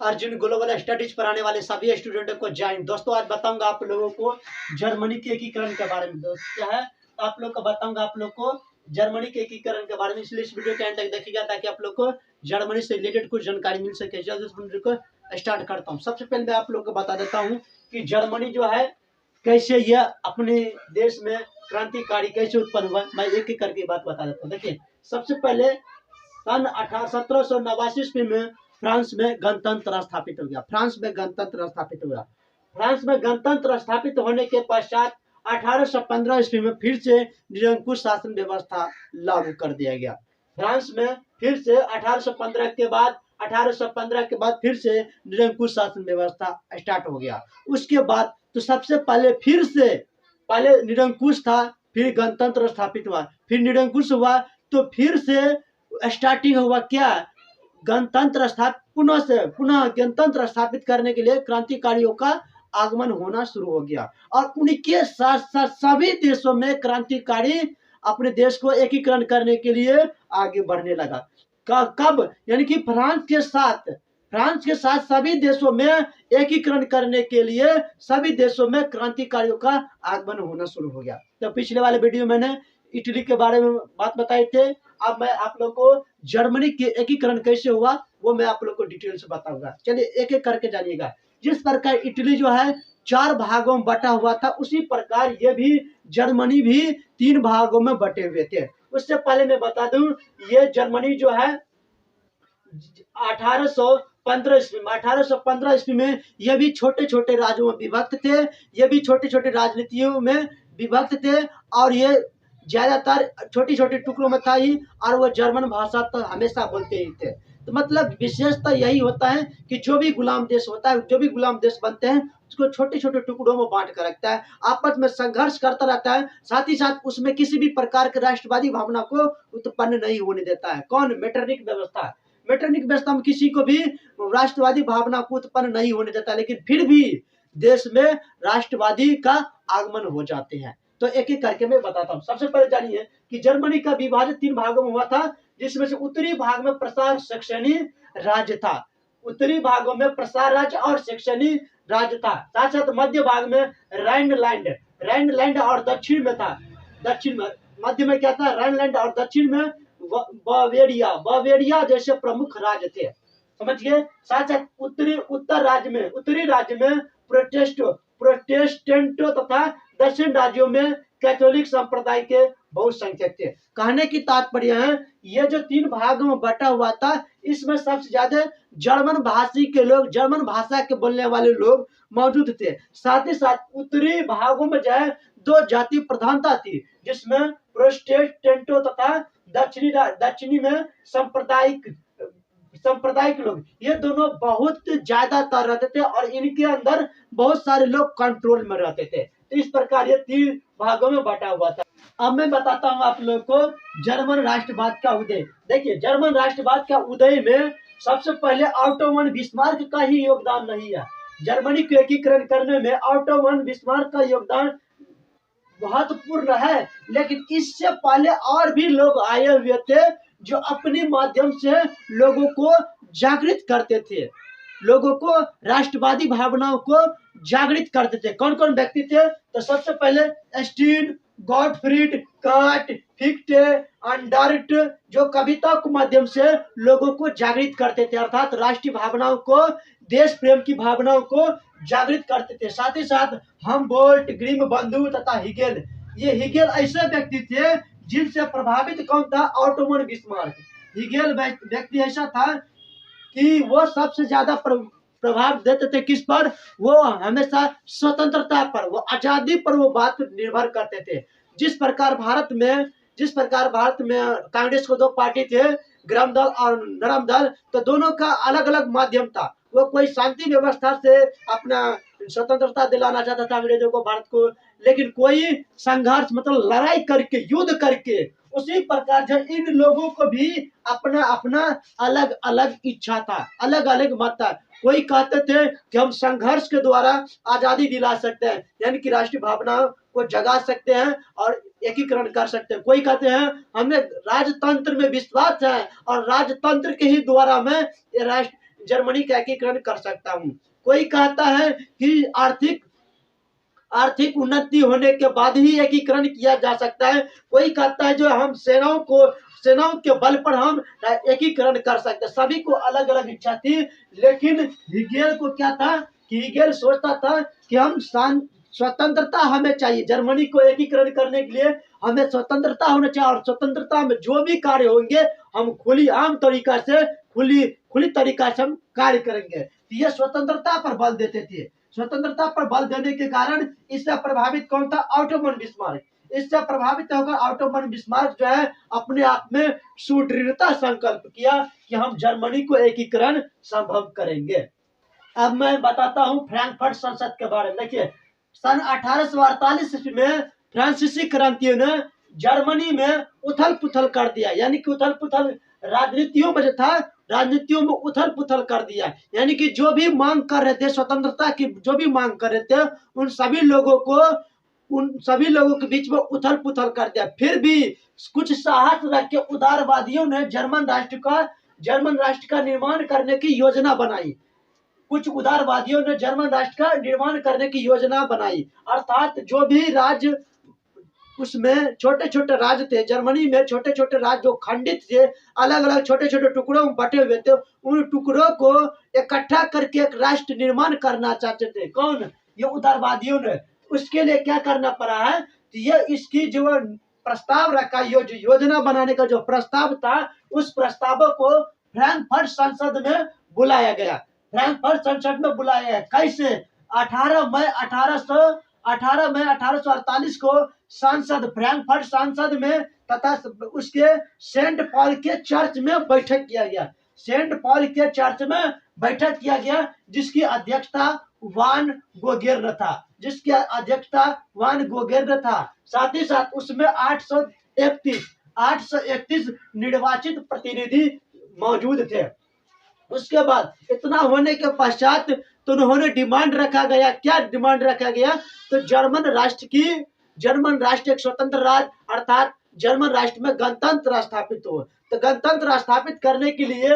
Arjun global studies पढ़ाने वाले सभी स्टूडेंटों को जय हिंद। दोस्तों आज बताऊंगा आप लोगों को जर्मनी के एकीकरण के बारे में। दोस्तों क्या है आप लोग को बताऊंगा आप लोग को जर्मनी के एकीकरण के बारे में, इसलिए इस वीडियो के अंत तक देखिएगा ताकि आप लोग को जर्मनी से रिलेटेड कुछ जानकारी मिल सके। जल्द इस वीडियो को स्टार्ट करता हूँ। सबसे पहले मैं आप लोग को बता देता हूँ कि जर्मनी जो है कैसे यह अपने देश में क्रांतिकारी कैसे उत्पन्न हुआ। मैं एक एक करके बात बता देता हूँ। देखिए सबसे पहले सन 1789 ईस्वी में फ्रांस में गणतंत्र स्थापित हो गया। फ्रांस में गणतंत्र स्थापित हुआ। फ्रांस में गणतंत्र स्थापित होने के पश्चात 1815 ईस्वी में फिर से निरंकुश शासन व्यवस्था लागू कर दिया गया। फ्रांस में फिर से 1815 के बाद फिर से निरंकुश शासन व्यवस्था स्टार्ट हो गया। उसके बाद तो सबसे पहले निरंकुश था, फिर गणतंत्र स्थापित हुआ, फिर निरंकुश हुआ, तो फिर से स्टार्टिंग हुआ क्या, गणतंत्र स्थापित, पुनः गणतंत्र स्थापित करने के लिए क्रांतिकारियों का आगमन होना शुरू हो गया। और उनके साथ साथ सभी देशों में क्रांतिकारी अपने देश को एकीकरण करने के लिए आगे बढ़ने लगा। कब, यानी कि फ्रांस के साथ सभी देशों में एकीकरण करने के लिए सभी देशों में क्रांतिकारियों का आगमन होना शुरू हो गया। तो पिछले वाले वीडियो में मैंने इटली के बारे में बात बताए थे। अब मैं आप लोग को जर्मनी के एकीकरण कैसे हुआ वो मैं आप लोग को डिटेल से बताऊंगा। चलिए एक एक करके जानिएगा। जिस प्रकार इटली जो है 4 भागों में बटा हुआ था, उसी प्रकार ये भी जर्मनी भी 3 भागों में बटे हुए थे। उससे पहले मैं बता दूं ये जर्मनी जो है 1815 ईस्वी में ये भी छोटे छोटे राज्यों में विभक्त थे, ये भी छोटे छोटे राजनीतियों में विभक्त थे, और ये ज्यादातर छोटी छोटी टुकड़ों में था ही, और वो जर्मन भाषा तो हमेशा बोलते ही थे। तो मतलब विशेषता यही होता है कि जो भी गुलाम देश होता है, जो भी गुलाम देश बनते हैं, उसको छोटे छोटे टुकड़ों में बांट कर रखता है, आपस में संघर्ष करता रहता है, साथ ही साथ उसमें किसी भी प्रकार के राष्ट्रवादी भावना को उत्पन्न नहीं होने देता है। कौन? मेटरनिक व्यवस्था। मेटरनिक व्यवस्था में किसी को भी राष्ट्रवादी भावना को उत्पन्न नहीं होने देता, लेकिन फिर भी देश में राष्ट्रवादी का आगमन हो जाते हैं। तो एक एक करके मैं बताता हूँ। सबसे पहले जानिए कि जर्मनी का विभाजन 3 भागों में हुआ था, जिसमें से उत्तरी भाग में प्रसार सैक्सनी राज्य था। उत्तरी भागों में प्रसार राज्य और सैक्सनी राज्य था। साथ साथ मध्य भाग में राइनलैंड और दक्षिण में था। दक्षिण में, मध्य में क्या था? राइनलैंड, और दक्षिण में बावेरिया जैसे प्रमुख राज्य थे। समझिए। साथ साथ उत्तरी राज्य में प्रोटेस्टेंटों तथा दक्षिण राज्यों में कैथोलिक संप्रदाय के बहुसंख्यक थे। कहने की तात्पर्य है ये जो 3 भागों में बटा हुआ था, इसमें सबसे ज्यादा जर्मन भाषी के लोग, जर्मन भाषा के बोलने वाले लोग मौजूद थे। साथ ही साथ उत्तरी भागों में जो है 2 जाति प्रधानता थी, जिसमें प्रोटेस्टेंटों तथा दक्षिणी में सांप्रदायिक लोग, ये दोनों बहुत ज्यादातर रहते थे, और इनके अंदर बहुत सारे लोग कंट्रोल में रहते थे। तो इस प्रकार ये 3 भागों में बटा हुआ था। अब मैं बताता हूँ आप लोग को जर्मन राष्ट्रवाद का उदय। देखिए जर्मन राष्ट्रवाद का उदय में सबसे पहले ऑटो वन बिस्मार्क का ही योगदान नहीं है। जर्मनी को एकीकरण करने में ऑटो वन बिस्मार्क का योगदान महत्वपूर्ण है, लेकिन इससे पहले और भी लोग आए हुए थे जो अपने माध्यम से लोगों को जागृत करते थे, लोगों को राष्ट्रवादी भावनाओं को जागृत करते थे। कौन कौन व्यक्ति थे? तो सबसे पहले स्टीन, गॉटफ्रीड, काट, फिक्टे, अंडार्ट, जो कविता के माध्यम से लोगों को जागृत करते थे, अर्थात राष्ट्रीय भावनाओं को, देश प्रेम की भावनाओं को जागृत करते थे। साथ ही साथ हमबोल्ट, ग्रिम बंधु तथा हिगेल, ये हिगेल ऐसे व्यक्ति थे जिनसे प्रभावित कौन था? Auto von Bismarck. हिगेल व्यक्ति ऐसा था कि वो सबसे ज्यादा प्रभाव देते थे किस पर? वो हमेशा स्वतंत्रता पर, वो आजादी पर वो बात निर्भर करते थे। जिस प्रकार भारत में कांग्रेस को 2 पार्टी थे, ग्राम दल और नरम दल, तो दोनों का अलग अलग माध्यम था। वो कोई शांति व्यवस्था से अपना स्वतंत्रता दिलाना चाहता था अंग्रेजों को, भारत को, लेकिन कोई संघर्ष मतलब लड़ाई करके, युद्ध करके। उसी प्रकार जो इन लोगों को भी अपना अपना अलग अलग इच्छा था, अलग अलग मत था। कोई कहते थे कि हम संघर्ष के द्वारा आजादी दिला सकते हैं, यानी कि राष्ट्रीय भावना को जगा सकते हैं और एकीकरण कर सकते हैं। कोई कहते हैं हमें राजतंत्र में विश्वास है और राजतंत्र के ही द्वारा में जर्मनी का एकीकरण कर सकता हूँ। कोई कहता है कि आर्थिक उन्नति होने के बाद ही एकीकरण किया जा सकता है। कोई कहता है जो हम सेनाओं के बल पर हम एकीकरण कर सकते हैं। सभी को अलग अलग इच्छा थी, लेकिन हिगेल को क्या था कि हिगेल सोचता था कि हम स्वतंत्रता हमें चाहिए। जर्मनी को एकीकरण करने के लिए हमें स्वतंत्रता होना चाहिए, और स्वतंत्रता में जो भी कार्य होंगे हम खुली तरीका से हम कार्य करेंगे। तो ये स्वतंत्रता पर बल देते थे। स्वतंत्रता पर बल देने के कारण इससे प्रभावित कौन था? Auto von Bismarck. इससे प्रभावित होकर ऑटो वन बिस्मार्क जो है अपने आप में सुदृढ़ता संकल्प किया कि हम जर्मनी को एकीकरण संभव करेंगे। अब मैं बताता हूँ फ्रैंकफर्ट संसद के बारे में। देखिए, सन 1848 ईस्वी में फ्रांसीसी क्रांतियों ने जर्मनी में उथल पुथल कर दिया। यानी कि उथल पुथल राजनीतियों में जो था, राजनीतियों में उथल पुथल कर दिया। यानी कि जो भी मांग कर रहे थे, स्वतंत्रता की जो भी मांग कर रहे थे, उन सभी लोगों के बीच में उथल पुथल कर दिया। फिर भी कुछ साहस रख के उदारवादियों ने जर्मन राष्ट्र का निर्माण करने की योजना बनाई। कुछ उदारवादियों ने जर्मन राष्ट्र का निर्माण करने की योजना बनाई। अर्थात जो भी राज्य उसमें छोटे छोटे राज्य थे, जर्मनी में छोटे छोटे राज्य जो खंडित थे, अलग अलग छोटे छोटे टुकड़ों में बटे हुए थे, उन टुकड़ों को इकट्ठा करके एक राष्ट्र निर्माण करना चाहते थे। कौन? ये उदारवादियों ने। उसके लिए क्या करना पड़ा है? तो ये इसकी जो प्रस्ताव रखा, योजना बनाने का जो प्रस्ताव था, उस प्रस्तावों को फ्रैंकफर्ट संसद में बुलाया गया। फ्रैंकफर्ट संसद में बुलाया गया कैसे? 18 मई 1848 को फ्रैंकफर्ट सांसद में तथा उसके सेंट पॉल के चर्च में बैठक किया गया। सेंट पॉल के चर्च में बैठक किया गया, जिसकी अध्यक्षता वान गोगेर्न था। साथ ही साथ उसमें 831 निर्वाचित प्रतिनिधि मौजूद थे। उसके बाद इतना होने के पश्चात तो उन्होंने डिमांड रखा गया। क्या डिमांड रखा गया? तो जर्मन राष्ट्र एक स्वतंत्र राज्य, अर्थात जर्मन राष्ट्र में गणतंत्र स्थापित हो। तो गणतंत्र स्थापित करने के लिए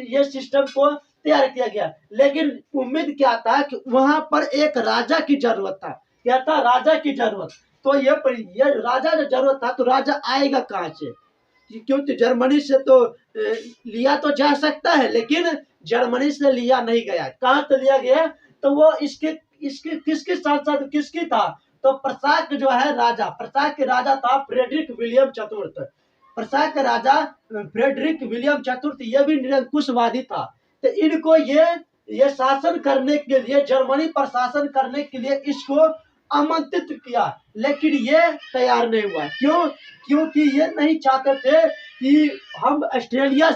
ये सिस्टम को तैयार किया गया। लेकिन उम्मीद क्या था कि वहां पर एक राजा की जरूरत था। क्या था? राजा की जरूरत। तो ये राजा जो जरूरत था, तो राजा आएगा कहाँ से? क्योंकि जर्मनी से तो लिया तो जा सकता है, लेकिन जर्मनी से लिया नहीं गया। कहाँ से लिया गया? तो वो इसके किसकी सांसद किसकी था? तो प्रसाक जो है राजा, प्रसाक के राजा था फ्रेडरिक विलियम चतुर्थ। प्रसाक के राजा फ्रेडरिक विलियम चतुर्थ ये भी निरंकुशवादी था। तो इनको ये शासन करने के लिए, जर्मनी पर शासन करने के लिए इसको आमंत्रित किया, लेकिन ये तैयार नहीं हुआ। क्यों? क्योंकि ये नहीं चाहते थे कि हम ऑस्ट्रेलिया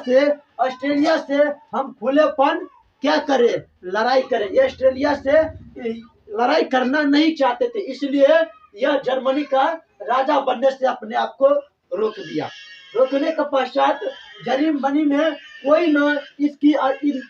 से हम खुलेपन क्या करें, लड़ाई करें। ये ऑस्ट्रेलिया से लड़ाई करना नहीं चाहते थे, इसलिए यह जर्मनी का राजा बनने से अपने आप को रोक दिया। रोकने के पश्चात जर्मनी में कोई न इनकी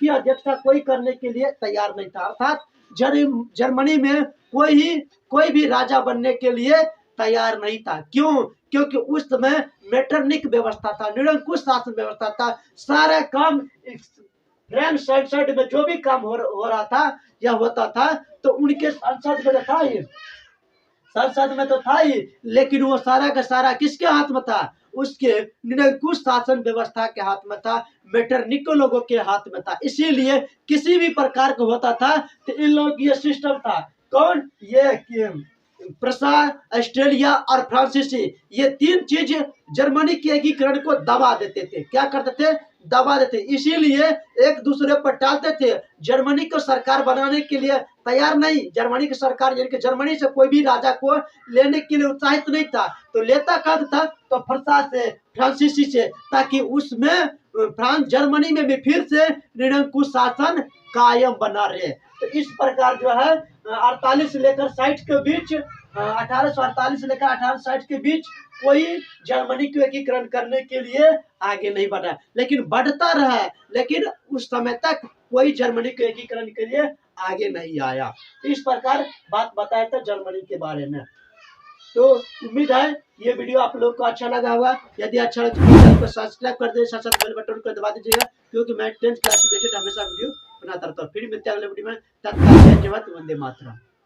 अध्यक्षता कोई करने के लिए तैयार नहीं था। अर्थात जर्मनी में कोई भी राजा बनने के लिए तैयार नहीं था। क्यों? क्योंकि उस समय मेटरनिक व्यवस्था था, निरंकुश शासन व्यवस्था था। सारा काम फ्रेंच संसद में जो भी काम हो रहा था या होता था, तो उनके संसद में तो था ही, लेकिन वो सारा का सारा किसके हाथ में था? उसके निरंकुश शासन व्यवस्था के हाथ में था, मेटरनिक लोगों के हाथ में था। इसीलिए किसी भी प्रकार का होता था तो इन लोगों की ये सिस्टम था। कौन? ये प्रसा, ऑस्ट्रेलिया और फ्रांसीसी, ये तीन चीज जर्मनी के एकीकरण को दबा देते थे। क्या करते थे? दबा देते। इसीलिए एक दूसरे पर टालते थे। जर्मनी को सरकार बनाने के लिए तैयार नहीं। जर्मनी की सरकार यानी कि जर्मनी से कोई भी राजा को लेने के लिए उत्साहित नहीं था। तो लेता कब था? तो फ्रांसीसी से, ताकि उसमें जर्मनी में भी फिर से निरंकुश शासन कायम बना रहे। तो इस प्रकार जो है 48 लेकर 60 के बीच 1848 लेकर 1860 के बीच कोई जर्मनी को एकीकरण करने के लिए आगे नहीं बढ़ा, लेकिन बढ़ता रहा। लेकिन उस समय तक कोई जर्मनी को एकीकरण के लिए आगे नहीं आया। इस प्रकार बात बताया था जर्मनी के बारे में। तो उम्मीद है ये वीडियो आप लोग को अच्छा लगा होगा। यदि अच्छा लगा तो चैनल को सब्सक्राइब कर दे, साथ साथ बेल बटन को दबा दीजिएगा, क्योंकि मैं 10th क्लास से रिलेटेड हमेशा वीडियो अपना तरफ फिर मिलते हैं अगले वीडियो में। तब तक जय जवान वंदे मातरम।